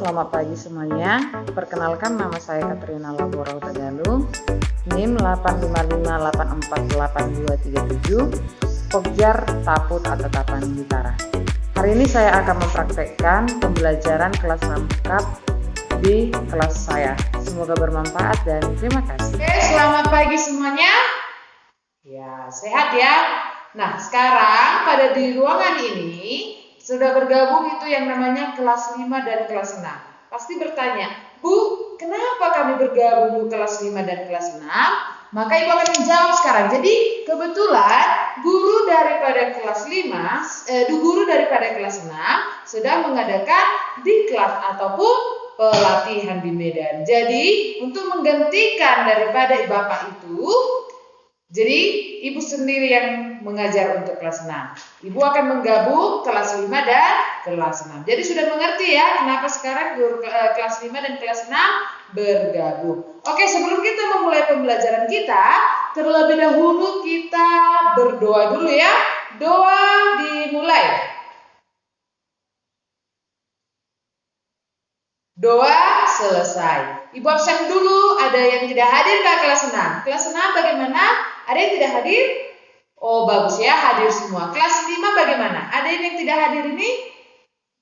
selamat pagi semuanya. Perkenalkan, nama saya Katrina Laborau Tagalung, NIM 855848237, Pokjar Taput atau Tapan Gitara. Hari ini saya akan mempraktekkan pembelajaran kelas rangkap di kelas saya. Semoga bermanfaat dan terima kasih. Oke, selamat pagi semuanya. Ya, sehat ya. Nah, sekarang pada di ruangan ini sudah bergabung itu yang namanya kelas 5 dan kelas 6. Pasti bertanya, Bu, kenapa kami bergabung di kelas 5 dan kelas 6? Maka Ibu akan menjawab sekarang. Jadi, kebetulan guru daripada kelas 6 sedang mengadakan diklat ataupun pelatihan di Medan. Jadi, untuk menggantikan daripada Bapak itu, jadi Ibu sendiri yang mengajar untuk kelas 6. Ibu akan menggabung kelas 5 dan kelas 6. Jadi sudah mengerti ya kenapa sekarang guru kelas 5 dan kelas 6 bergabung. Oke, sebelum kita memulai pembelajaran kita, terlebih dahulu kita berdoa dulu ya. Doa dimulai. Doa selesai. Ibu absen dulu, ada yang tidak hadir ke kelas 6. Kelas 6 bagaimana? Ada yang tidak hadir? Oh, bagus ya, hadir semua. Kelas 5 bagaimana? Ada yang tidak hadir ini?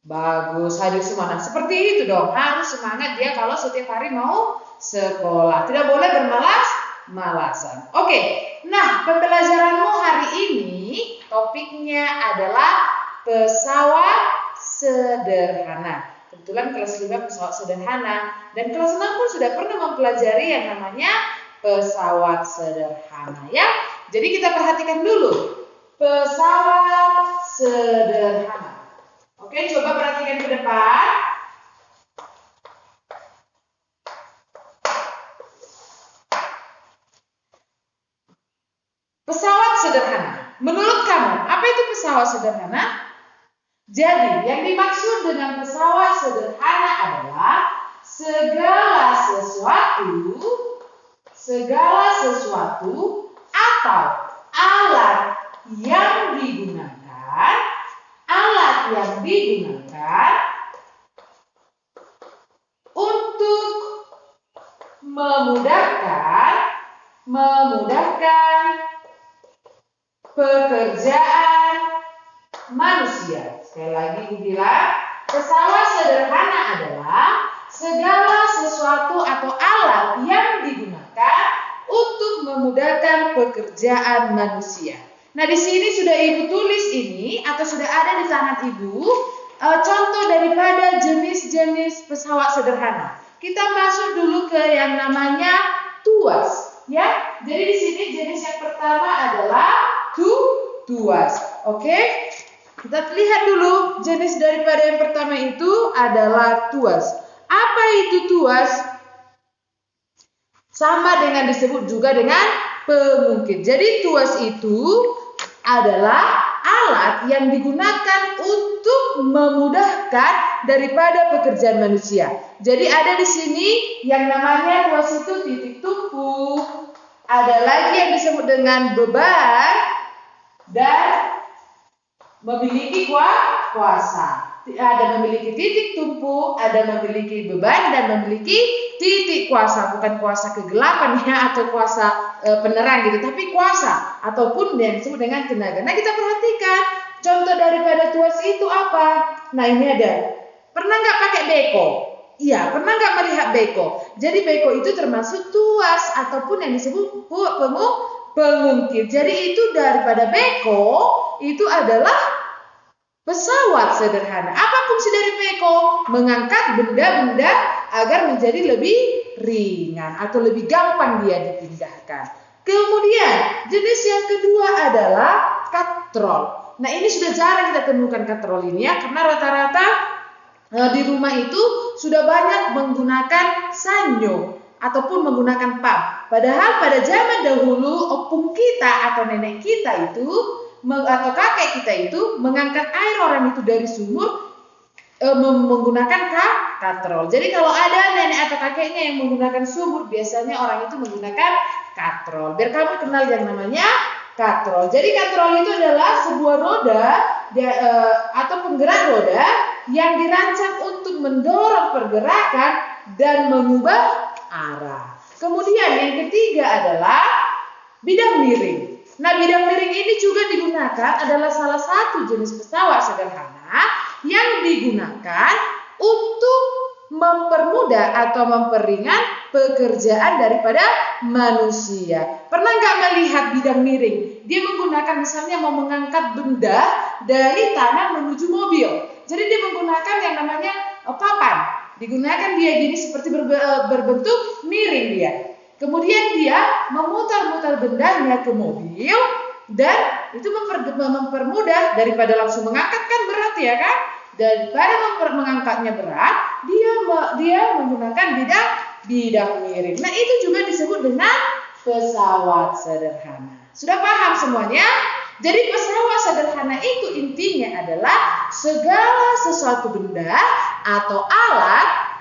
Bagus, hadir semua. Nah, seperti itu dong. Harus semangat dia kalau setiap hari mau sekolah. Tidak boleh bermalas-malasan. Oke, nah pembelajaranmu hari ini topiknya adalah pesawat sederhana. Kebetulan kelas 5 pesawat sederhana dan kelas 6 pun sudah pernah mempelajari yang namanya pesawat sederhana ya. Jadi kita perhatikan dulu pesawat sederhana. Oke, coba perhatikan ke depan. Pesawat sederhana. Menurut kamu, apa itu pesawat sederhana? Jadi, yang dimaksud dengan pesawat sederhana adalah segala sesuatu atau alat yang digunakan untuk memudahkan pekerjaan manusia. Sekali lagi bilang, pesawat sederhana adalah segala sesuatu atau alat yang digunakan untuk memudahkan pekerjaan manusia. Nah, di sini sudah Ibu tulis ini atau sudah ada di tangan Ibu contoh daripada jenis-jenis pesawat sederhana. Kita masuk dulu ke yang namanya tuas, ya. Jadi di sini jenis yang pertama adalah tuas. Oke? Kita lihat dulu jenis daripada yang pertama itu adalah tuas. Apa itu tuas? Sama dengan disebut juga dengan pengungkit. Jadi tuas itu adalah alat yang digunakan untuk memudahkan daripada pekerjaan manusia. Jadi ada di sini yang namanya tuas itu titik tumpu. Ada lagi yang disebut dengan beban dan memiliki kuasa. Ada memiliki titik tumpu, ada memiliki beban dan memiliki titik kuasa. Bukan kuasa kegelapan ya atau kuasa penerang gitu, tapi kuasa ataupun yang disebut dengan tenaga. Nah, kita perhatikan contoh daripada tuas itu apa? Nah, ini ada. Pernah nggak pakai beko? Iya, pernah nggak melihat beko? Jadi beko itu termasuk tuas ataupun yang disebut pengungkit. Jadi itu daripada beko itu adalah pesawat sederhana. Apa fungsi dari beko? Mengangkat benda-benda agar menjadi lebih ringan atau lebih gampang dia dipindahkan. Kemudian jenis yang kedua adalah katrol. Nah, ini sudah jarang kita temukan katrol ini ya, karena rata-rata di rumah itu sudah banyak menggunakan sanyo ataupun menggunakan pump. Padahal pada zaman dahulu opung kita atau nenek kita itu atau kakek kita itu mengangkat air orang itu dari sumur menggunakan katrol. Jadi kalau ada nenek atau kakeknya yang menggunakan sumur, biasanya orang itu menggunakan katrol. Biar kamu kenal yang namanya katrol. Jadi katrol itu adalah sebuah roda atau penggerak roda yang dirancang untuk mendorong pergerakan dan mengubah arah. Kemudian yang ketiga adalah bidang miring. Nah, bidang miring ini juga digunakan adalah salah satu jenis pesawat sederhana yang digunakan untuk mempermudah atau memperingan pekerjaan daripada manusia. Pernah nggak melihat bidang miring? Dia menggunakan misalnya mau mengangkat benda dari tanah menuju mobil. Jadi dia menggunakan yang namanya papan. Digunakan dia gini seperti berbentuk miring dia. Kemudian dia memutar-mutar bendanya ke mobil dan itu mempermudah daripada langsung mengangkat kan berat ya kan? Daripada mengangkatnya berat, dia menggunakan bidang miring. Nah, itu juga disebut dengan pesawat sederhana. Sudah paham semuanya? Jadi pesawat sederhana itu intinya adalah segala sesuatu benda atau alat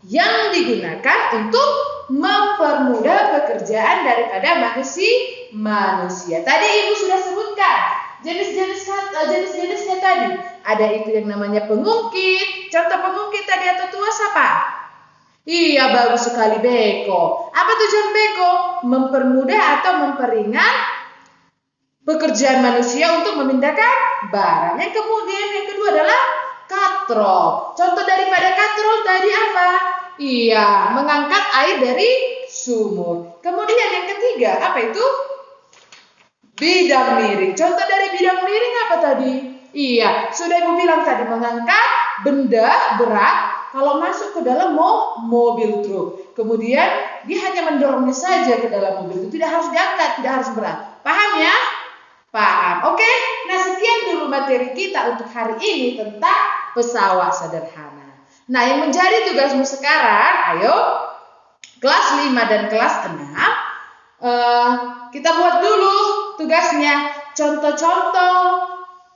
yang digunakan untuk mempermudah pekerjaan daripada manusia. Tadi Ibu sudah sebutkan jenis-jenisnya tadi. Ada itu yang namanya pengungkit. Contoh pengungkit tadi atau tuas apa? Iya, bagus sekali, beko. Apa tujuan beko? Mempermudah atau memperingan pekerjaan manusia untuk memindahkan barang. Yang kemudian yang kedua adalah katrol. Contoh daripada katrol tadi apa? Iya, mengangkat air dari sumur. Kemudian yang ketiga, apa itu? Bidang miring. Contoh dari bidang miring apa tadi? Iya, sudah Ibu bilang tadi, mengangkat benda berat kalau masuk ke dalam mobil truk. Kemudian dia hanya mendorongnya saja ke dalam mobil itu, tidak harus diangkat, tidak harus berat. Paham ya? Paham. Oke, nah sekian dulu materi kita untuk hari ini tentang pesawat sederhana. Nah, yang menjadi tugasmu sekarang, ayo kelas 5 dan kelas 6 kita buat dulu tugasnya. Contoh-contoh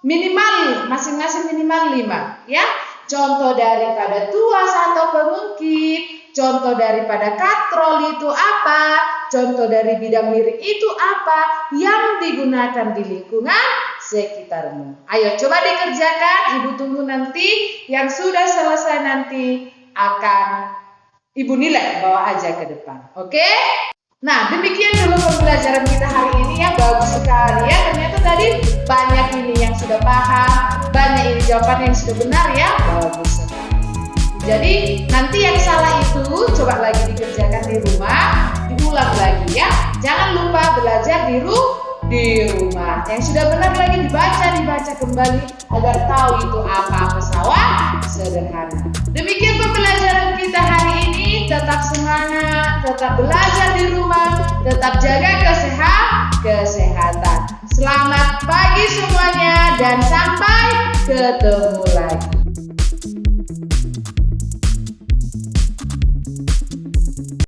minimal, masing-masing minimal 5 ya. Contoh daripada tuas atau pengungkit, contoh daripada katrol itu apa, contoh dari bidang miring itu apa yang digunakan di lingkungan sekitarmu. Ayo coba dikerjakan, Ibu tunggu nanti. Yang sudah selesai nanti akan Ibu nilai, bawa aja ke depan. Oke? Nah, demikian dulu pembelajaran kita hari ini ya. Bagus sekali ya. Ternyata tadi banyak ini yang sudah paham, banyak ini jawaban yang sudah benar ya. Bagus sekali. Jadi nanti yang salah itu coba lagi dikerjakan di rumah, diulang lagi ya. Jangan lupa belajar di rumah. Yang sudah benar lagi dibaca kembali agar tahu itu apa pesawat sederhana. Demikian pembelajaran kita hari ini. Tetap semangat, tetap belajar di rumah, tetap jaga kesehatan. Selamat pagi semuanya dan sampai ketemu lagi.